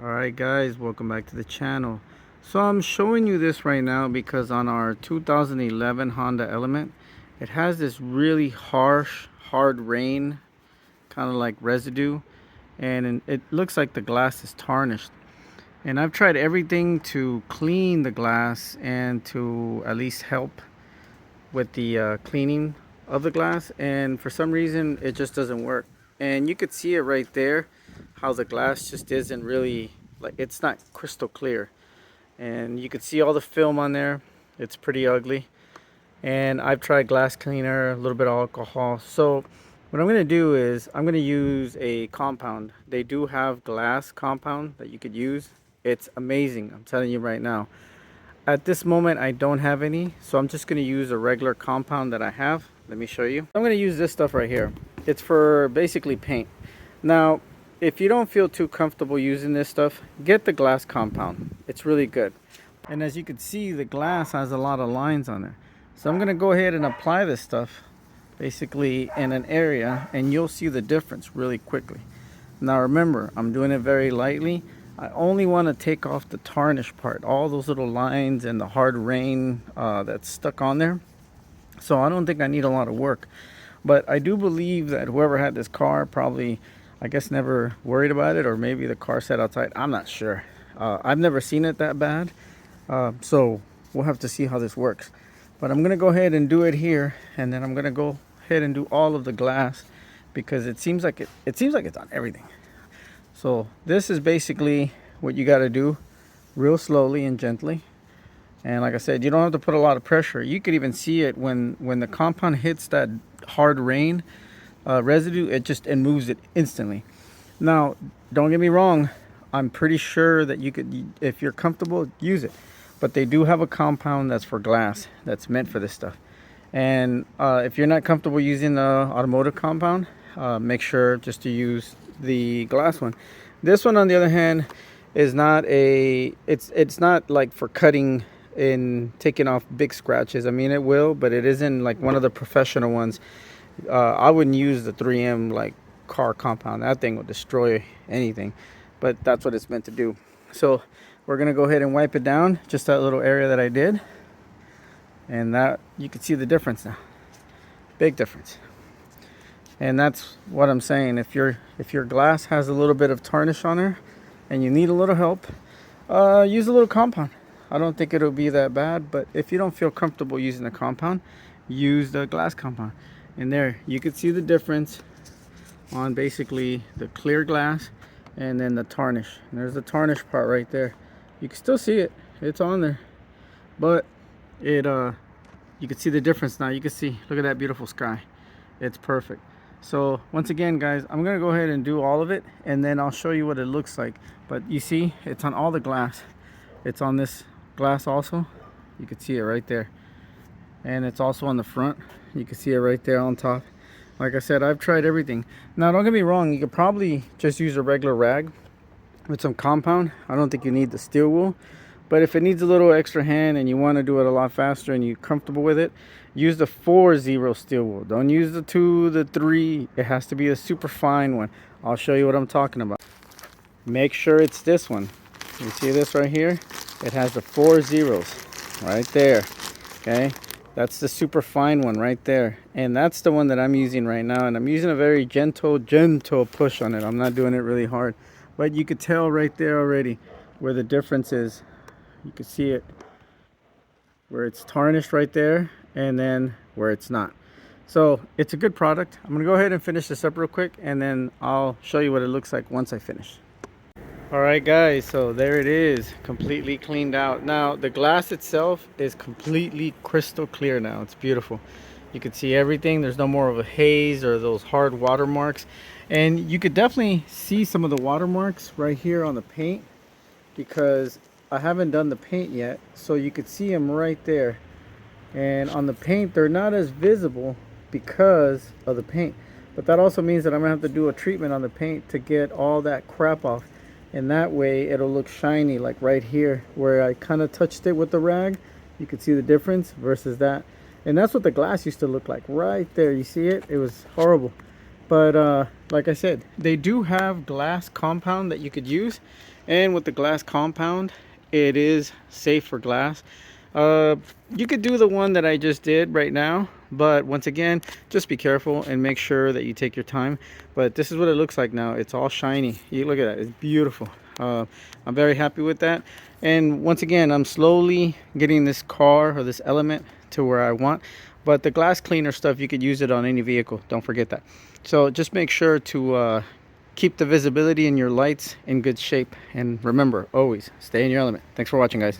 Alright guys, welcome back to the channel. So I'm showing you this right now because on our 2011 Honda Element, it has this really harsh, hard rain, kind of like residue, and it looks like the glass is tarnished. And I've tried everything to clean the glass and to at least help with the cleaning of the glass, and for some reason it just doesn't work. And you could see it right there, how the glass just isn't really, like, it's not crystal clear, and you could see all the film on there. It's pretty ugly. And I've tried glass cleaner, a little bit of alcohol. So what I'm going to do is I'm going to use a compound. They do have glass compound that you could use. It's amazing, I'm telling you right now. At this moment I don't have any, so I'm just going to use a regular compound that I have. Let me show you. I'm going to use this stuff right here. It's for basically paint. Now if you don't feel too comfortable using this stuff, get the glass compound. It's really good. And as you can see, the glass has a lot of lines on there. So I'm going to go ahead and apply this stuff basically in an area, and you'll see the difference really quickly. Now remember, I'm doing it very lightly. I only want to take off the tarnish part, all those little lines and the hard rain that's stuck on there. So I don't think I need a lot of work. But I do believe that whoever had this car probably, I guess, never worried about it, or maybe the car sat outside. I'm not sure. I've never seen it that bad. So we'll have to see how this works. But I'm going to go ahead and do it here, and then I'm going to go ahead and do all of the glass because it seems like it's on everything. So this is basically what you got to do, real slowly and gently. And like I said, you don't have to put a lot of pressure. You could even see it when the compound hits that hard rain residue, it moves it instantly. Now don't get me wrong, I'm pretty sure that you could, if you're comfortable, use it. But they do have a compound that's for glass, that's meant for this stuff. And if you're not comfortable using the automotive compound, make sure just to use the glass one. This one, on the other hand, is not it's not like for cutting and taking off big scratches. I mean, it will, but it isn't like one of the professional ones. I wouldn't use the 3M like car compound. That thing will destroy anything, but that's what it's meant to do. So we're gonna go ahead and wipe it down, just that little area that I did, and that you can see the difference now. Big difference. And that's what I'm saying. If your glass has a little bit of tarnish on there and you need a little help, use a little compound. I don't think it'll be that bad, but if you don't feel comfortable using the compound, use the glass compound. And there you can see the difference on basically the clear glass and then the tarnish. And there's the tarnish part right there. You can still see it, it's on there, but it you can see the difference now. You can see, look at that beautiful sky. It's perfect. So once again guys, I'm gonna go ahead and do all of it, and then I'll show you what it looks like. But you see, it's on all the glass. It's on this glass also. You can see it right there, and it's also on the front. You can see it right there on top. Like I said, I've tried everything. Now don't get me wrong, you could probably just use a regular rag with some compound. I don't think you need the steel wool, but if it needs a little extra hand and you want to do it a lot faster and you're comfortable with it, use the 4-0 steel wool. Don't use the 2, the 3. It has to be a super fine one. I'll show you what I'm talking about. Make sure it's this one. You see this right here? It has the 4 zeros right there. Okay, that's the super fine one right there, and that's the one that I'm using right now. And I'm using a very gentle push on it. I'm not doing it really hard, but you could tell right there already where the difference is. You can see it where it's tarnished right there, and then where it's not. So it's a good product. I'm gonna go ahead and finish this up real quick, and then I'll show you what it looks like once I finish. Alright guys, so there it is, completely cleaned out. Now the glass itself is completely crystal clear now. It's beautiful. You can see everything. There's no more of a haze or those hard watermarks, and you could definitely see some of the watermarks right here on the paint, because I haven't done the paint yet, so you could see them right there. And on the paint, they're not as visible because of the paint, but that also means that I'm gonna have to do a treatment on the paint to get all that crap off, and that way it'll look shiny, like right here where I kind of touched it with the rag. You can see the difference versus that. And that's what the glass used to look like right there. You see it? It was horrible. But like I said, they do have glass compound that you could use, And with the glass compound, it is safe for glass. You could do the one that I just did right now, but once again, just be careful and make sure that you take your time. But this is what it looks like now. It's all shiny. You look at that, it's beautiful. I'm very happy with that. And once again, I'm slowly getting this car or this element to where I want. But the glass cleaner stuff, you could use it on any vehicle, don't forget that. So just make sure to keep the visibility in your lights in good shape, and remember, always stay in your element. Thanks for watching, guys.